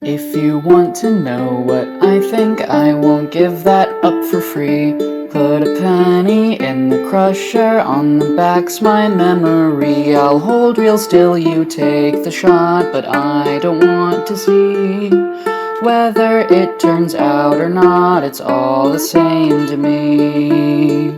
If you want to know what I think, I won't give that up for free. Put a penny in the crusher, on the back's my memory. I'll hold real still, you take the shot, but I don't want to see whether it turns out or not, it's all the same to me.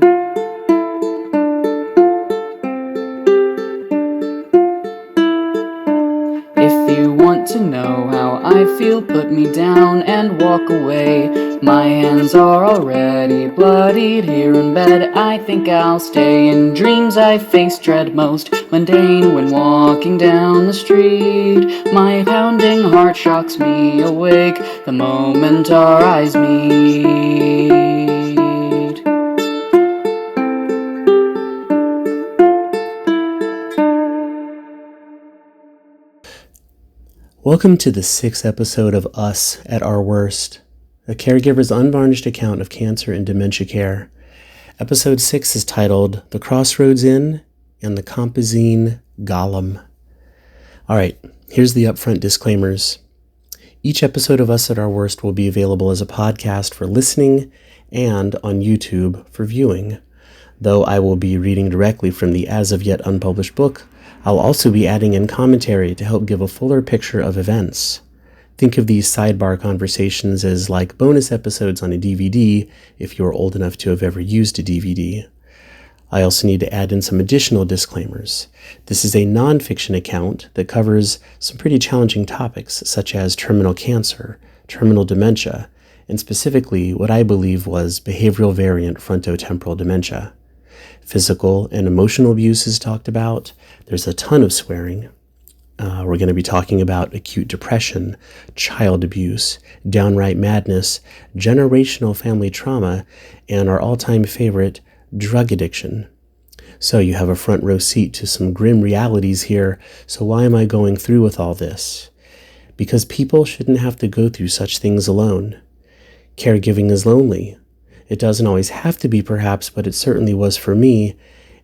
If you want to know how I feel, put me down and walk away. My hands are already bloodied here in bed. I think I'll stay. In dreams I face dread most, mundane when walking down the street. My pounding heart shocks me awake the moment our eyes meet. Welcome to the 6th episode of Us at Our Worst, a caregiver's unvarnished account of cancer and dementia care. Episode 6 is titled The Crossroads Inn and the Compazine Gollum. Alright, here's the upfront disclaimers. Each episode of Us at Our Worst will be available as a podcast for listening and on YouTube for viewing. Though I will be reading directly from the as of yet unpublished book, I'll also be adding in commentary to help give a fuller picture of events. Think of these sidebar conversations as like bonus episodes on a DVD if you're old enough to have ever used a DVD. I also need to add in some additional disclaimers. This is a nonfiction account that covers some pretty challenging topics such as terminal cancer, terminal dementia, and specifically what I believe was behavioral variant frontotemporal dementia. Physical and emotional abuse is talked about. There's a ton of swearing. We're going to be talking about acute depression, child abuse, downright madness, generational family trauma, and our all-time favorite, drug addiction. So you have a front row seat to some grim realities here. So why am I going through with all this? Because people shouldn't have to go through such things alone. Caregiving is lonely. It doesn't always have to be, perhaps, but it certainly was for me.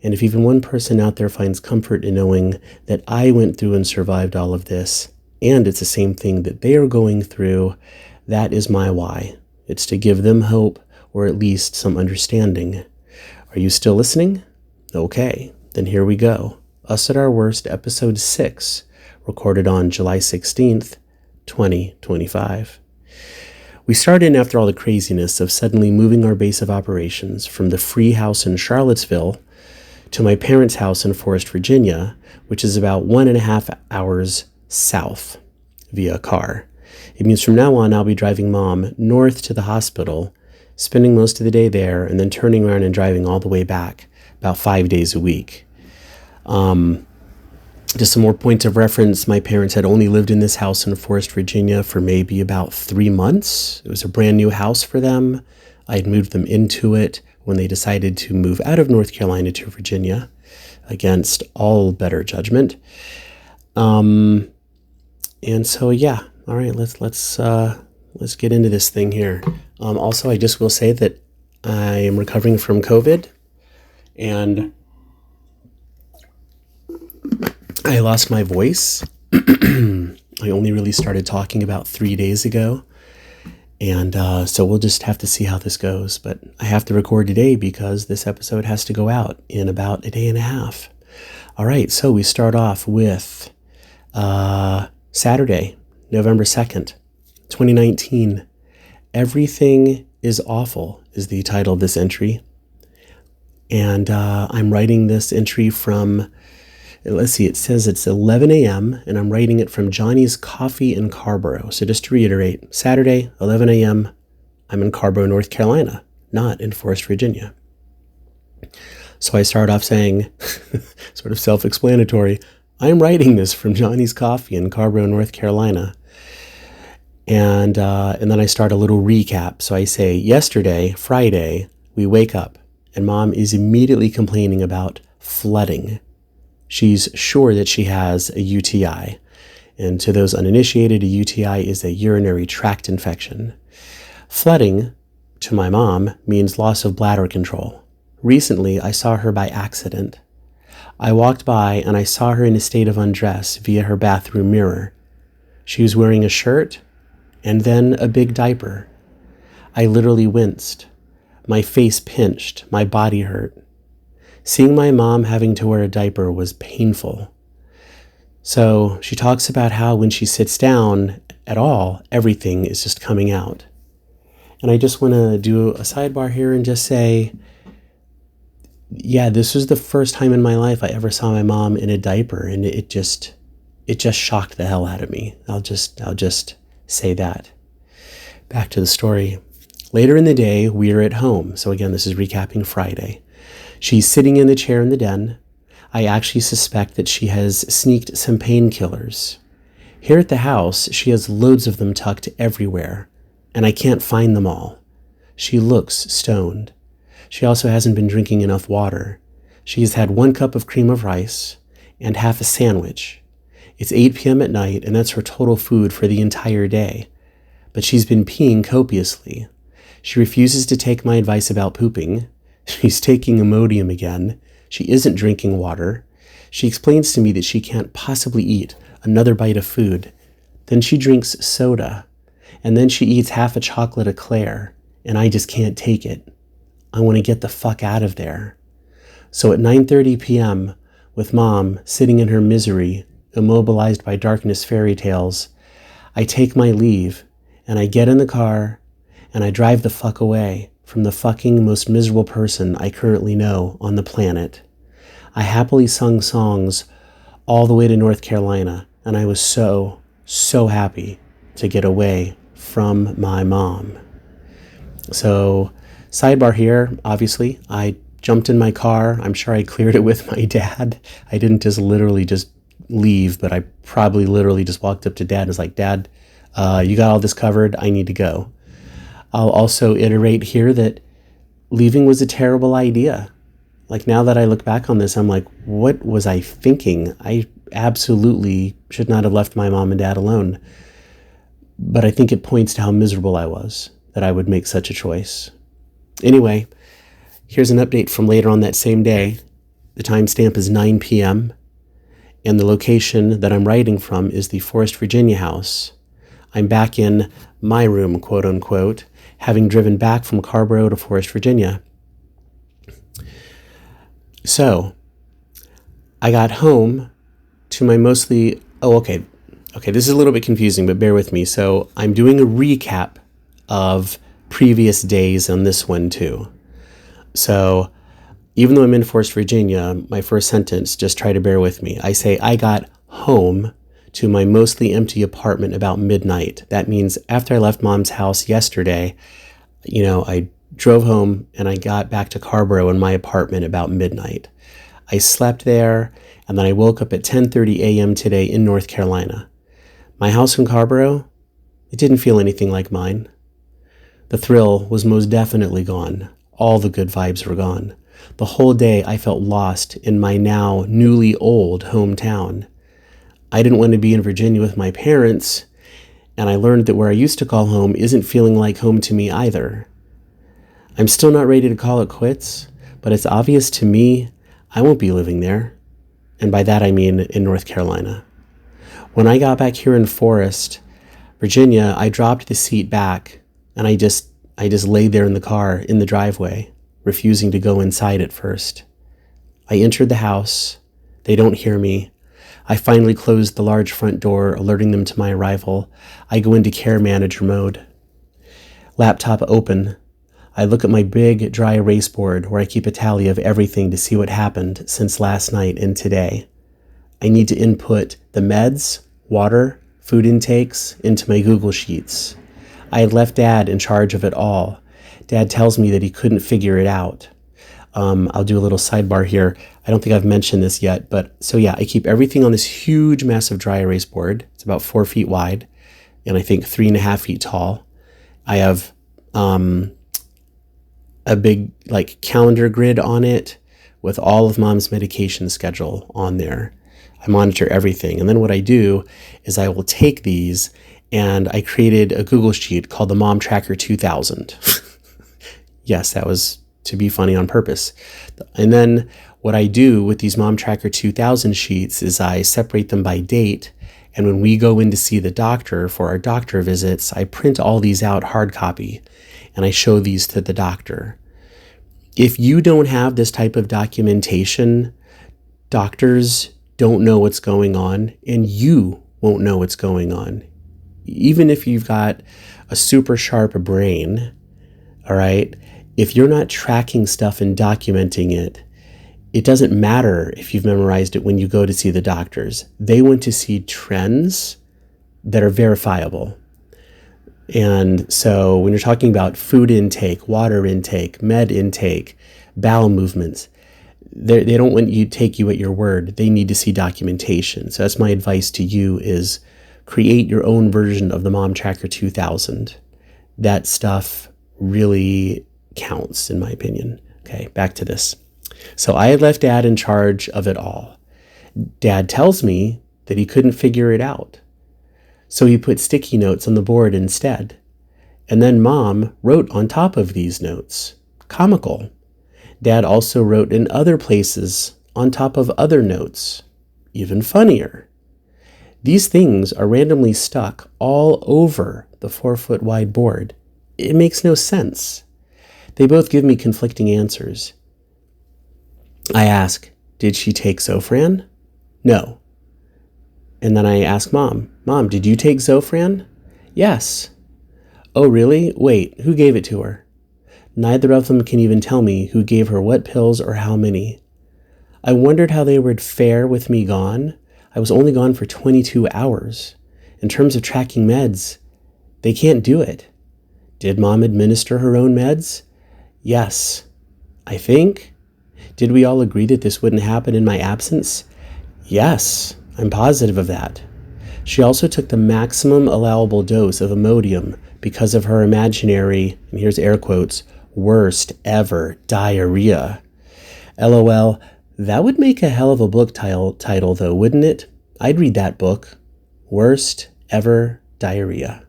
And if even one person out there finds comfort in knowing that I went through and survived all of this, and it's the same thing that they are going through, that is my why. It's to give them hope, or at least some understanding. Are you still listening? Okay, then here we go. Us at Our Worst, Episode 6, recorded on July 16th, 2025. We started in after all the craziness of suddenly moving our base of operations from the free house in Charlottesville to my parents' house in Forest, Virginia, which is about 1.5 hours south via car. It means from now on I'll be driving Mom north to the hospital, spending most of the day there, and then turning around and driving all the way back about 5 days a week. Just some more points of reference. My parents had only lived in this house in Forest, Virginia for maybe about 3 months. It was a brand new house for them. I had moved them into it when they decided to move out of North Carolina to Virginia against all better judgment. And so, yeah. All right, let's get into this thing here. Also, I just will say that I am recovering from COVID, and I lost my voice. I only really started talking about 3 days ago. And so we'll just have to see how this goes. But I have to record today because this episode has to go out in about a day and a half. All right, so we start off with Saturday, November 2nd, 2019. Everything is Awful is the title of this entry. And I'm writing this entry from... Let's see, it says it's 11 a.m. and I'm writing it from Johnny's Coffee in Carborough. So just to reiterate, Saturday, 11 a.m., I'm in Carborough, North Carolina, not in Forest, Virginia. So I start off saying, sort of self-explanatory, I'm writing this from Johnny's Coffee in Carborough, North Carolina. And then I start a little recap. So I say, yesterday, Friday, we wake up and Mom is immediately complaining about flooding. She's sure that she has a UTI. And to those uninitiated, a UTI is a urinary tract infection. Flooding, to my mom, means loss of bladder control. Recently, I saw her by accident. I walked by and I saw her in a state of undress via her bathroom mirror. She was wearing a shirt and then a big diaper. I literally winced. My face pinched, my body hurt. Seeing my mom having to wear a diaper was painful. So she talks about how when she sits down at all, everything is just coming out. And I just want to do a sidebar here and just say, yeah, this was the first time in my life I ever saw my mom in a diaper, and it just shocked the hell out of me. I'll just say that. Back to the story. Later in the day, we are at home. So again, this is recapping Friday. She's sitting in the chair in the den. I actually suspect that she has sneaked some painkillers. Here at the house, she has loads of them tucked everywhere, and I can't find them all. She looks stoned. She also hasn't been drinking enough water. She has had 1 cup of cream of rice and half a sandwich. It's 8 p.m. at night, and that's her total food for the entire day. But she's been peeing copiously. She refuses to take my advice about pooping. She's taking Imodium again. She isn't drinking water. She explains to me that she can't possibly eat another bite of food. Then she drinks soda. And then she eats half a chocolate eclair. And I just can't take it. I want to get the fuck out of there. So at 9:30 p.m., with Mom sitting in her misery, immobilized by darkness fairy tales, I take my leave and I get in the car and I drive the fuck away from the fucking most miserable person I currently know on the planet. I happily sung songs all the way to North Carolina, and I was so happy to get away from my mom. So, sidebar here, obviously, I jumped in my car. I'm sure I cleared it with my dad. I didn't just literally just leave, but I probably literally just walked up to Dad and was like, Dad, you got all this covered. I need to go. I'll also iterate here that leaving was a terrible idea. Like, now that I look back on this, I'm like, what was I thinking? I absolutely should not have left my mom and dad alone. But I think it points to how miserable I was that I would make such a choice. Anyway, here's an update from later on that same day. The timestamp is 9 p.m. and the location that I'm writing from is the Forest, Virginia house. I'm back in my room, quote unquote, having driven back from Carborough to Forest, Virginia. So, I got home to my mostly... Okay, this is a little bit confusing, but bear with me. So, I'm doing a recap of previous days on this one, too. So, even though I'm in Forest, Virginia, my first sentence, just try to bear with me. I say, I got home to my mostly empty apartment about midnight. That means after I left Mom's house yesterday, I drove home and I got back to Carborough in my apartment about midnight. I slept there and then I woke up at 10:30 a.m. today in North Carolina. My house in Carborough, it didn't feel anything like mine. The thrill was most definitely gone. All the good vibes were gone. The whole day I felt lost in my now newly old hometown. I didn't want to be in Virginia with my parents, and I learned that where I used to call home isn't feeling like home to me either. I'm still not ready to call it quits, but it's obvious to me I won't be living there. And by that I mean in North Carolina. When I got back here in Forest, Virginia, I dropped the seat back and I just laid there in the car in the driveway, refusing to go inside at first. I entered the house. They don't hear me. I finally closed the large front door, alerting them to my arrival. I go into care manager mode. Laptop open. I look at my big dry erase board where I keep a tally of everything to see what happened since last night and today. I need to input the meds, water, food intakes into my Google Sheets. I had left Dad in charge of it all. Dad tells me that he couldn't figure it out. I'll do a little sidebar here. I don't think I've mentioned this yet, but so yeah, I keep everything on this huge, massive dry erase board. It's about 4 feet wide and I think 3.5 feet tall. I have a big calendar grid on it with all of Mom's medication schedule on there. I monitor everything. And then what I do is I will take these and I created a Google sheet called the Mom Tracker 2000. Yes, that was to be funny on purpose. And then what I do with these Mom Tracker 2000 sheets is I separate them by date And when we go in to see the doctor for our doctor visits, I print all these out hard copy and I show these to the doctor. If you don't have this type of documentation, doctors don't know what's going on and you won't know what's going on. Even if you've got a super sharp brain, all right, if you're not tracking stuff and documenting it, it doesn't matter if you've memorized it when you go to see the doctors. They want to see trends that are verifiable. And so when you're talking about food intake, water intake, med intake, bowel movements, they don't want you to take you at your word. They need to see documentation. So that's my advice to you is create your own version of the Mom Tracker 2000. That stuff really counts, in my opinion. Okay, back to this. So I had left Dad in charge of it all. Dad tells me that he couldn't figure it out. So he put sticky notes on the board instead. And then Mom wrote on top of these notes. Comical. Dad also wrote in other places on top of other notes. Even funnier. These things are randomly stuck all over the 4-foot wide board. It makes no sense. They both give me conflicting answers. I ask, did she take Zofran? No. And then I ask Mom, did you take Zofran? Yes. Oh, really? Wait, who gave it to her? Neither of them can even tell me who gave her what pills or how many. I wondered how they would fare with me gone. I was only gone for 22 hours. In terms of tracking meds, they can't do it. Did Mom administer her own meds? Yes. I think. Did we all agree that this wouldn't happen in my absence? Yes, I'm positive of that. She also took the maximum allowable dose of Imodium because of her imaginary, and here's air quotes, worst ever diarrhea. LOL, that would make a hell of a book title though, wouldn't it? I'd read that book. Worst ever diarrhea.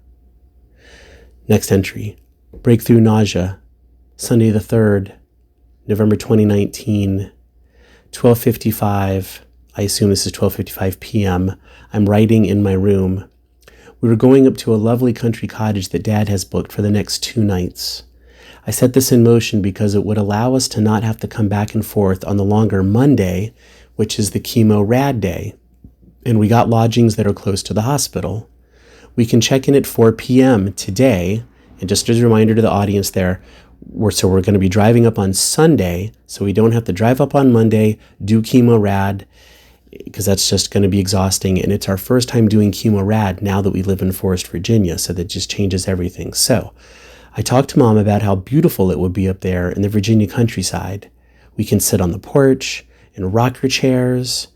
Next entry. Breakthrough nausea. Sunday the 3rd, November 2019, 12:55. I assume this is 12:55 p.m. I'm writing in my room. We were going up to a lovely country cottage that Dad has booked for the next 2 nights. I set this in motion because it would allow us to not have to come back and forth on the longer Monday, which is the chemo rad day. And we got lodgings that are close to the hospital. We can check in at 4 p.m. today. And just as a reminder to the audience there, we're going to be driving up on Sunday, so we don't have to drive up on Monday, do chemo rad, because that's just going to be exhausting. And it's our first time doing chemo rad now that we live in Forest, Virginia, so that just changes everything. So I talked to Mom about how beautiful it would be up there in the Virginia countryside. We can sit on the porch in rocker chairs,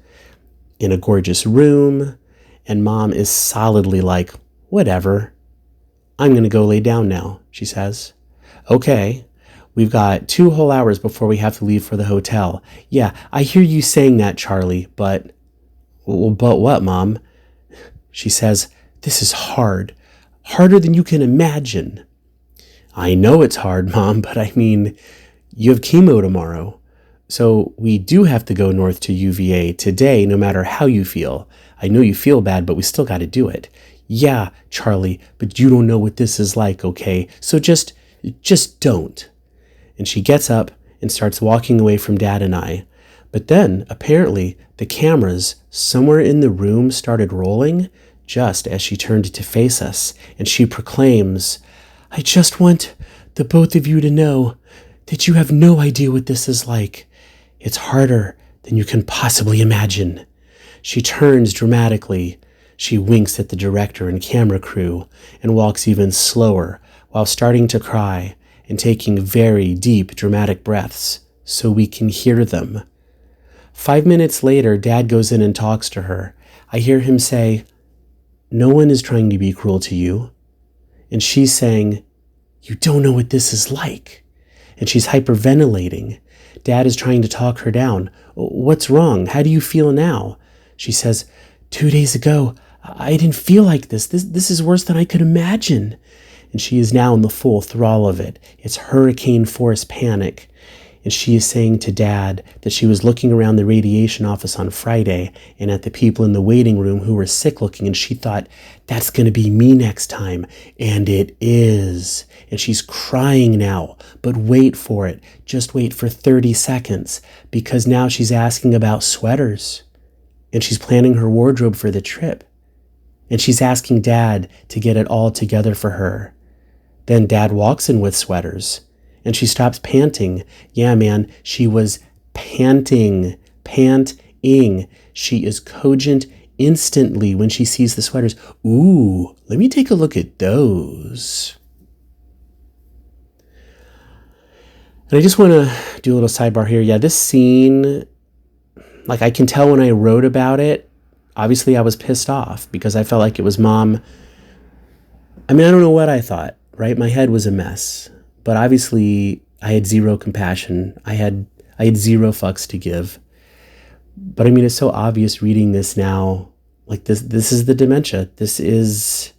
in a gorgeous room, and Mom is solidly like, whatever. I'm going to go lay down now, she says. Okay, we've got 2 whole hours before we have to leave for the hotel. Yeah, I hear you saying that, Charlie, but what, Mom? She says, this is hard. Harder than you can imagine. I know it's hard, Mom, but I mean, you have chemo tomorrow. So we do have to go north to UVA today, no matter how you feel. I know you feel bad, but we still got to do it. Yeah, Charlie, but you don't know what this is like, okay? So just don't. And she gets up and starts walking away from Dad and I. But then, apparently, the cameras somewhere in the room started rolling just as she turned to face us. And she proclaims, I just want the both of you to know that you have no idea what this is like. It's harder than you can possibly imagine. She turns dramatically. She winks at the director and camera crew and walks even slower while starting to cry and taking very deep, dramatic breaths so we can hear them. 5 minutes later, Dad goes in and talks to her. I hear him say, no one is trying to be cruel to you. And she's saying, you don't know what this is like. And she's hyperventilating. Dad is trying to talk her down. What's wrong? How do you feel now? She says, 2 days ago, I didn't feel like this. This is worse than I could imagine. And she is now in the full thrall of it. It's hurricane force panic. And she is saying to Dad that she was looking around the radiation office on Friday and at the people in the waiting room who were sick looking, and she thought, that's going to be me next time. And it is. And she's crying now, but wait for it. Just wait for 30 seconds, because now she's asking about sweaters, and she's planning her wardrobe for the trip. And she's asking Dad to get it all together for her. Then Dad walks in with sweaters. And she stops panting. Yeah, man, she was panting. She is cogent instantly when she sees the sweaters. Ooh, let me take a look at those. And I just want to do a little sidebar here. Yeah, this scene, like I can tell when I wrote about it, obviously I was pissed off because I felt like it was Mom. I mean, I don't know what I thought, right? My head was a mess. But obviously, I had zero compassion. I had zero fucks to give. But I mean, it's so obvious reading this now. Like this is the dementia. This is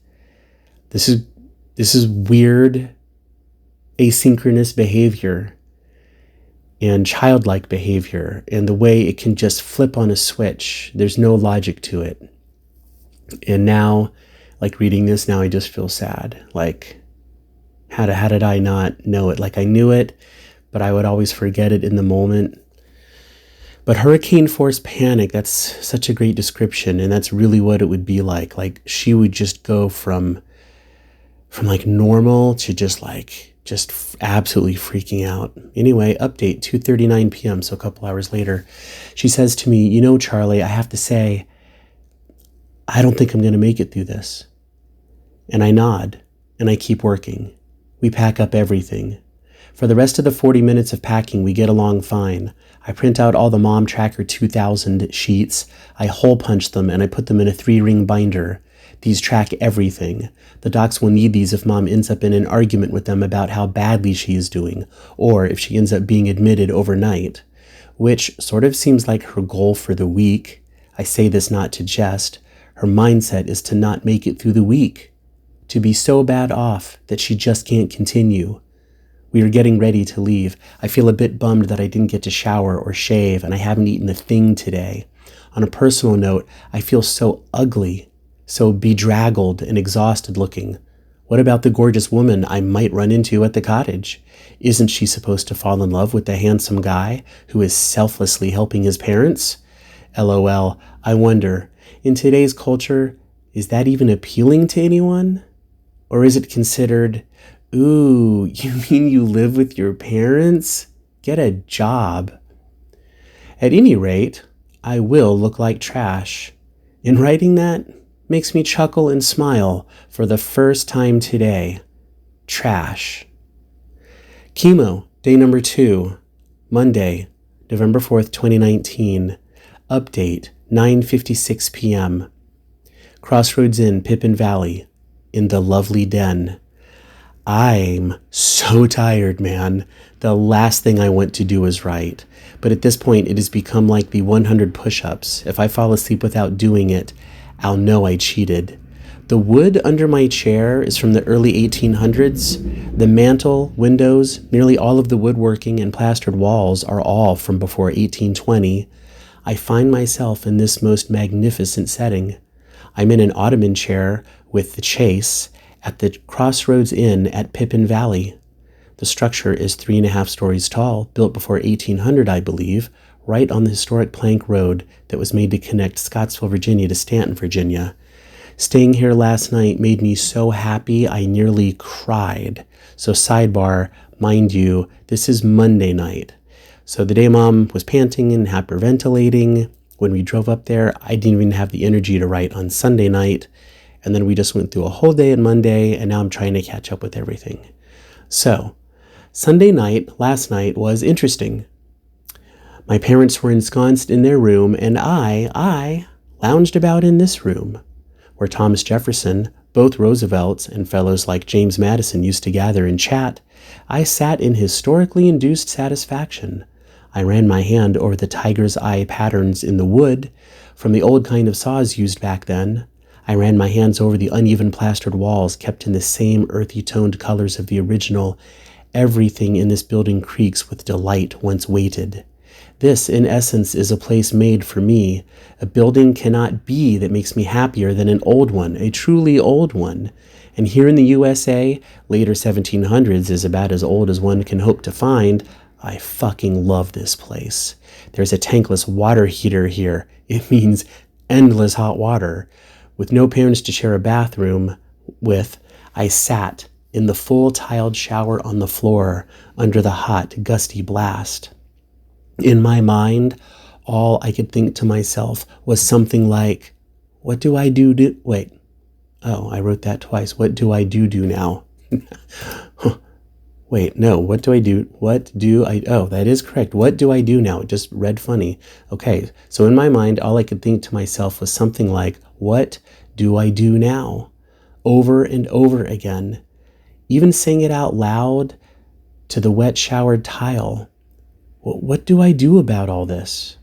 weird, asynchronous behavior and childlike behavior, and the way it can just flip on a switch. There's no logic to it. And now, like reading this now, I just feel sad. Like, how did I not know it? Like I knew it, but I would always forget it in the moment. But hurricane force panic, that's such a great description. And that's really what it would be like. Like she would just go from like normal to just absolutely freaking out. Anyway, update 2:39 p.m. So a couple hours later, she says to me, you know, Charlie, I have to say, I don't think I'm going to make it through this. And I nod and I keep working. We pack up everything. For the rest of the 40 minutes of packing, we get along fine. I print out all the Mom Tracker 2000 sheets. I hole punch them and I put them in a 3-ring binder. These track everything. The docs will need these if Mom ends up in an argument with them about how badly she is doing, or if she ends up being admitted overnight, which sort of seems like her goal for the week. I say this not to jest. Her mindset is to not make it through the week, to be so bad off that she just can't continue. We are getting ready to leave. I feel a bit bummed that I didn't get to shower or shave, and I haven't eaten a thing today. On a personal note, I feel so ugly, so bedraggled and exhausted looking. What about the gorgeous woman I might run into at the cottage? Isn't she supposed to fall in love with the handsome guy who is selflessly helping his parents? LOL, I wonder, in today's culture, is that even appealing to anyone? Or is it considered, ooh, you mean you live with your parents? Get a job. At any rate, I will look like trash. And writing that makes me chuckle and smile for the first time today. Trash. Chemo, day number 2, Monday, November 4th, 2019. Update, 9:56 p.m. Crossroads Inn, Pippin Valley, in the lovely den. I'm so tired, man. The last thing I want to do is write. But at this point, it has become like the 100 push-ups. If I fall asleep without doing it, I'll know I cheated. The wood under my chair is from the early 1800s. The mantle, windows, nearly all of the woodworking and plastered walls are all from before 1820. I find myself in this most magnificent setting. I'm in an ottoman chair with the chase at the Crossroads Inn at Pippin Valley. The structure is 3.5 stories tall, built before 1800, I believe, right on the historic plank road that was made to connect Scottsville, Virginia to Stanton, Virginia. Staying here last night made me so happy I nearly cried. So sidebar, mind you, this is Monday night. So the day Mom was panting and hyperventilating, when we drove up there, I didn't even have the energy to write on Sunday night. And then we just went through a whole day on Monday, and now I'm trying to catch up with everything. So, Sunday night, last night, was interesting. My parents were ensconced in their room, and I lounged about in this room, where Thomas Jefferson, both Roosevelts, and fellows like James Madison used to gather and chat. I sat in historically induced satisfaction. I ran my hand over the tiger's eye patterns in the wood, from the old kind of saws used back then. I ran my hands over the uneven plastered walls kept in the same earthy toned colors of the original Everything in this building creaks with delight once waited. This, in essence, is a place made for me. A building cannot be that makes me happier than an old one, a truly old one. And here in the USA, later 1700s is about as old as one can hope to find. I fucking love this place. There's a tankless water heater here. It means endless hot water. With no parents to share a bathroom with, I sat in the full tiled shower on the floor under the hot, gusty blast. In my mind, all I could think to myself was something like, what do I do? Wait. Oh, I wrote that twice. What do I do now? Wait, no, what do I do? Oh, that is correct. What do I do now? It just read funny. Okay, so in my mind, all I could think to myself was something like, what do I do now? Over and over again. Even saying it out loud to the wet showered tile. What do I do about all this?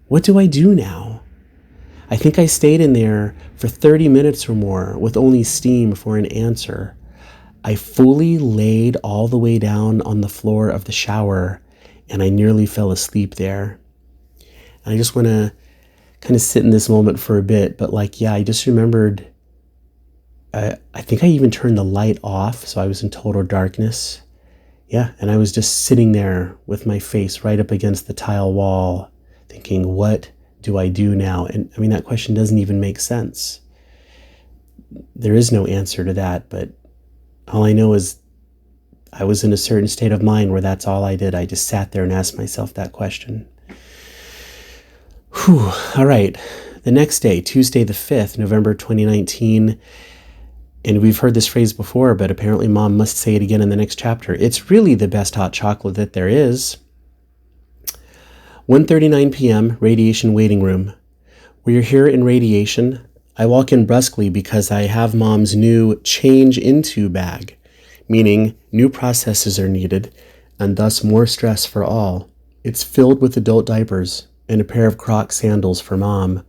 What do I do now? I think I stayed in there for 30 minutes or more with only steam for an answer. I fully laid all the way down on the floor of the shower and I nearly fell asleep there. And I just want to kind of sit in this moment for a bit, but I just remembered, I think I even turned the light off, so I was in total darkness. Yeah, and I was just sitting there with my face right up against the tile wall, thinking, what do I do now? And I mean, that question doesn't even make sense. There is no answer to that, but all I know is I was in a certain state of mind where that's all I did. I just sat there and asked myself that question. Whew. All right. The next day, Tuesday the 5th, November 2019, and we've heard this phrase before, but apparently Mom must say it again in the next chapter. It's really the best hot chocolate that there is. 1:39 p.m., radiation waiting room. We're here in radiation. I walk in brusquely because I have Mom's new change into bag, meaning new processes are needed and thus more stress for all. It's filled with adult diapers and a pair of Crocs sandals for Mom.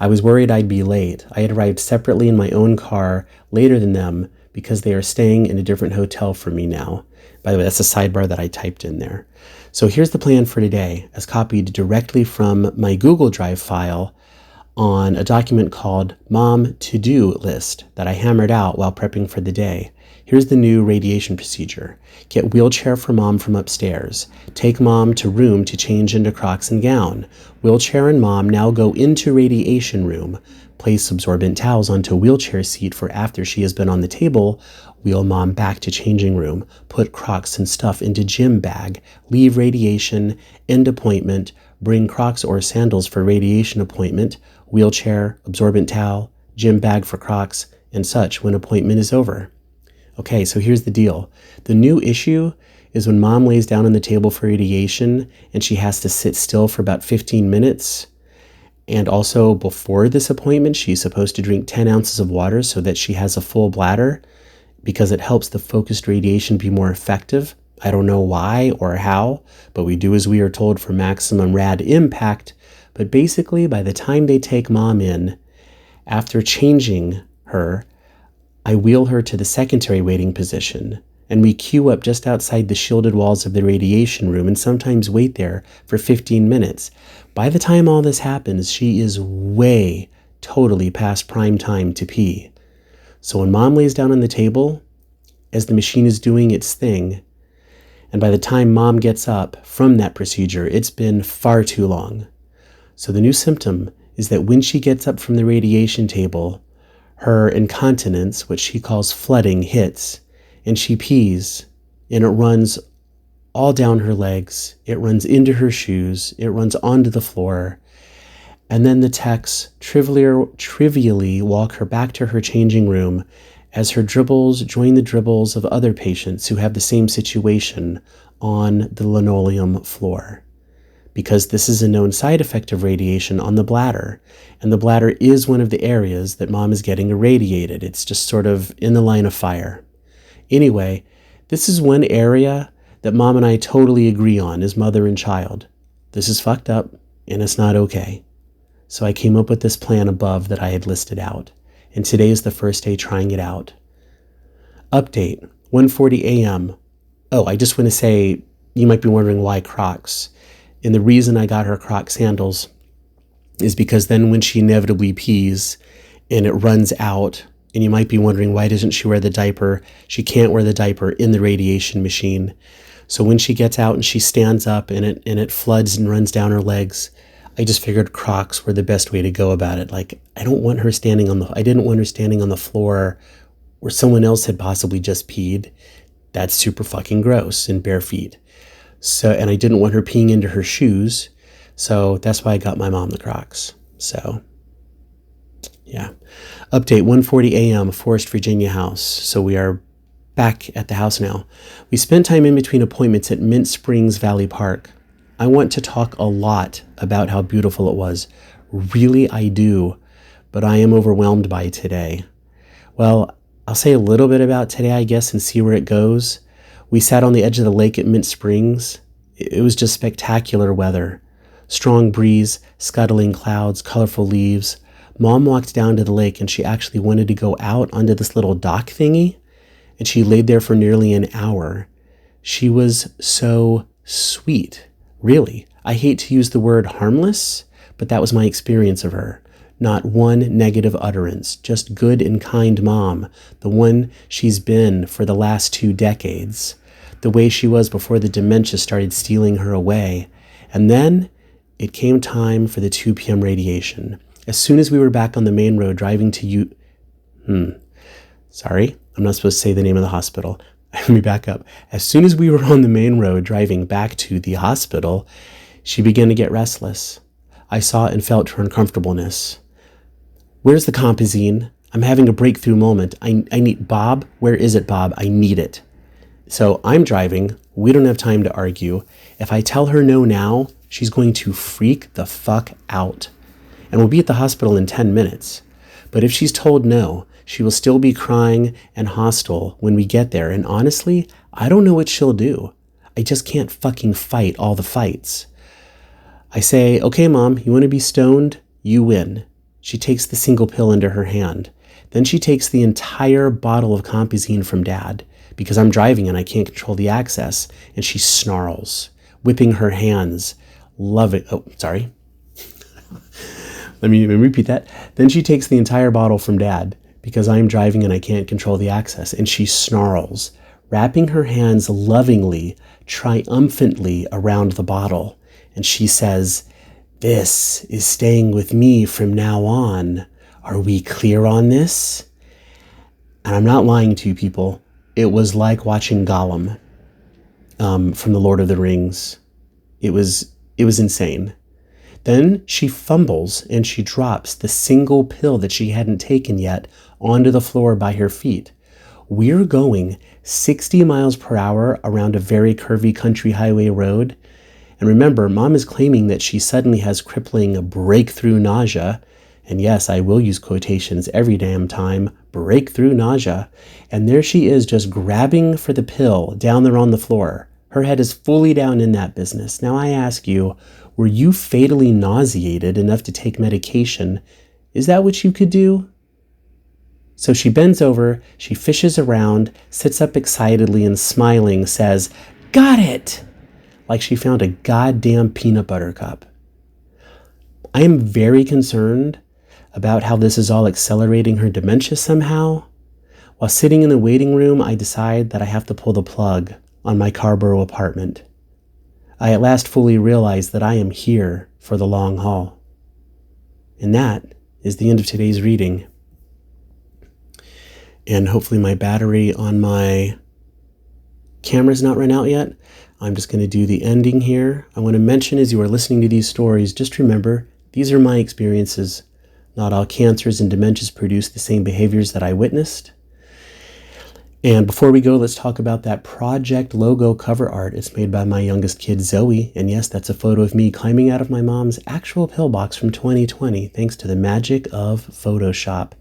I was worried I'd be late. I had arrived separately in my own car later than them because they are staying in a different hotel for me now. By the way, that's a sidebar that I typed in there. So here's the plan for today, as copied directly from my Google Drive file on a document called Mom To-Do List that I hammered out while prepping for the day. Here's the new radiation procedure. Get wheelchair for Mom from upstairs. Take Mom to room to change into Crocs and gown. Wheelchair and Mom now go into radiation room. Place absorbent towels onto wheelchair seat for after she has been on the table. Wheel Mom back to changing room. Put Crocs and stuff into gym bag. Leave radiation. End appointment. Bring Crocs or sandals for radiation appointment. Wheelchair, absorbent towel, gym bag for Crocs, and such when appointment is over. Okay, so here's the deal. The new issue is when Mom lays down on the table for radiation and she has to sit still for about 15 minutes. And also before this appointment, she's supposed to drink 10 ounces of water so that she has a full bladder because it helps the focused radiation be more effective. I don't know why or how, but we do as we are told for maximum rad impact. But basically, by the time they take Mom in, after changing her, I wheel her to the secondary waiting position, and we queue up just outside the shielded walls of the radiation room and sometimes wait there for 15 minutes. By the time all this happens, she is way totally past prime time to pee. So when Mom lays down on the table, as the machine is doing its thing, and by the time Mom gets up from that procedure, it's been far too long. So the new symptom is that when she gets up from the radiation table, her incontinence, which she calls flooding, hits, and she pees, and it runs all down her legs, it runs into her shoes, it runs onto the floor, and then the techs trivially walk her back to her changing room as her dribbles join the dribbles of other patients who have the same situation on the linoleum floor. Because this is a known side effect of radiation on the bladder, and the bladder is one of the areas that Mom is getting irradiated. It's just sort of in the line of fire. Anyway, this is one area that Mom and I totally agree on as mother and child. This is fucked up, and it's not okay. So I came up with this plan above that I had listed out, and today is the first day trying it out. Update, 1:40 a.m. Oh, I just want to say, you might be wondering why Crocs. And the reason I got her Croc sandals is because then when she inevitably pees and it runs out, and you might be wondering, why doesn't she wear the diaper? She can't wear the diaper in the radiation machine. So when she gets out and she stands up and it floods and runs down her legs, I just figured Crocs were the best way to go about it. Like, I didn't want her standing on the floor where someone else had possibly just peed. That's super fucking gross in bare feet. So, and I didn't want her peeing into her shoes. So that's why I got my mom the Crocs. So, yeah. Update, 1:40 a.m., Forest, Virginia house. So we are back at the house now. We spent time in between appointments at Mint Springs Valley Park. I want to talk a lot about how beautiful it was. Really, I do. But I am overwhelmed by today. Well, I'll say a little bit about today, I guess, and see where it goes. We sat on the edge of the lake at Mint Springs. It was just spectacular weather. Strong breeze, scuttling clouds, colorful leaves. Mom walked down to the lake and she actually wanted to go out onto this little dock thingy. And she laid there for nearly an hour. She was so sweet. Really. I hate to use the word harmless, but that was my experience of her. Not one negative utterance, just good and kind mom, the one she's been for the last 2 decades, the way she was before the dementia started stealing her away. And then it came time for the 2 p.m. radiation. As soon as we were back on the main road driving to Sorry, I'm not supposed to say the name of the hospital. Let me back up. As soon as we were on the main road driving back to the hospital, she began to get restless. I saw and felt her uncomfortableness. Where's the Compazine? I'm having a breakthrough moment. I need Bob. Where is it, Bob? I need it. So I'm driving. We don't have time to argue. If I tell her no now, she's going to freak the fuck out. And we'll be at the hospital in 10 minutes. But if she's told no, she will still be crying and hostile when we get there. And honestly, I don't know what she'll do. I just can't fucking fight all the fights. I say, okay, Mom, you want to be stoned? You win. She takes the single pill into her hand. Then she takes the entire bottle of Compazine from Dad because I'm driving and I can't control the access. And she snarls, whipping her hands. Let me repeat that. Then she takes the entire bottle from Dad because I'm driving and I can't control the access. And she snarls, wrapping her hands lovingly, triumphantly around the bottle. And she says, "This is staying with me from now on. Are we clear on this?" And I'm not lying to you people. It was like watching Gollum from the Lord of the Rings. It was insane. Then she fumbles and she drops the single pill that she hadn't taken yet onto the floor by her feet. We're going 60 miles per hour around a very curvy country highway road. And remember, Mom is claiming that she suddenly has crippling breakthrough nausea. And yes, I will use quotations every damn time. Breakthrough nausea. And there she is just grabbing for the pill down there on the floor. Her head is fully down in that business. Now I ask you, were you fatally nauseated enough to take medication? Is that what you could do? So she bends over, she fishes around, sits up excitedly and smiling, says, "Got it!" Like she found a goddamn peanut butter cup. I am very concerned about how this is all accelerating her dementia somehow. While sitting in the waiting room, I decide that I have to pull the plug on my Carborough apartment. I at last fully realize that I am here for the long haul. And that is the end of today's reading. And hopefully my battery on my camera's not run out yet. I'm just going to do the ending here. I want to mention as you are listening to these stories, just remember, these are my experiences. Not all cancers and dementias produce the same behaviors that I witnessed. And before we go, let's talk about that project logo cover art. It's made by my youngest kid, Zoe. And yes, that's a photo of me climbing out of my mom's actual pillbox from 2020, thanks to the magic of Photoshop.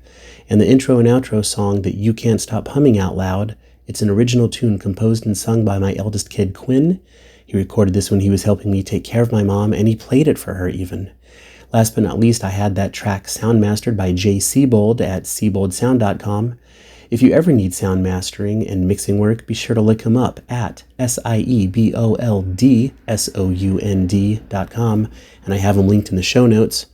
And the intro and outro song that you can't stop humming out loud, it's an original tune composed and sung by my eldest kid, Quinn. He recorded this when he was helping me take care of my mom, and he played it for her even. Last but not least, I had that track sound mastered by Jay Siebold at sieboldsound.com. If you ever need sound mastering and mixing work, be sure to look him up at sieboldsound.com, and I have him linked in the show notes.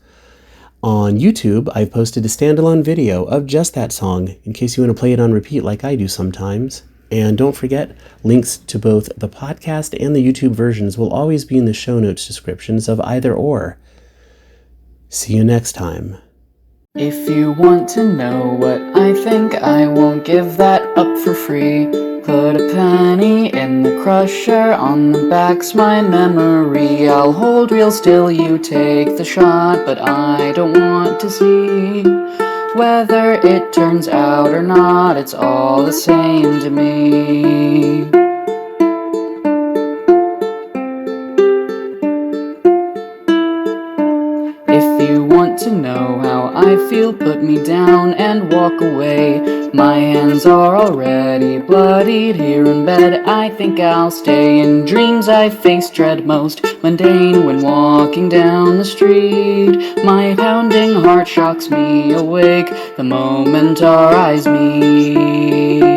On YouTube, I've posted a standalone video of just that song in case you want to play it on repeat like I do sometimes. And don't forget, links to both the podcast and the YouTube versions will always be in the show notes descriptions of either or. See you next time. If you want to know what I think, I won't give that up for free. Put a penny in the crusher, on the back's my memory. I'll hold real still, you take the shot, but I don't want to see whether it turns out or not. It's all the same to me. If you want to know how I feel, put me down and walk away. My hands are already bloodied here in bed. I think I'll stay. In dreams I face dread most mundane when walking down the street. My pounding heart shocks me awake the moment our eyes meet.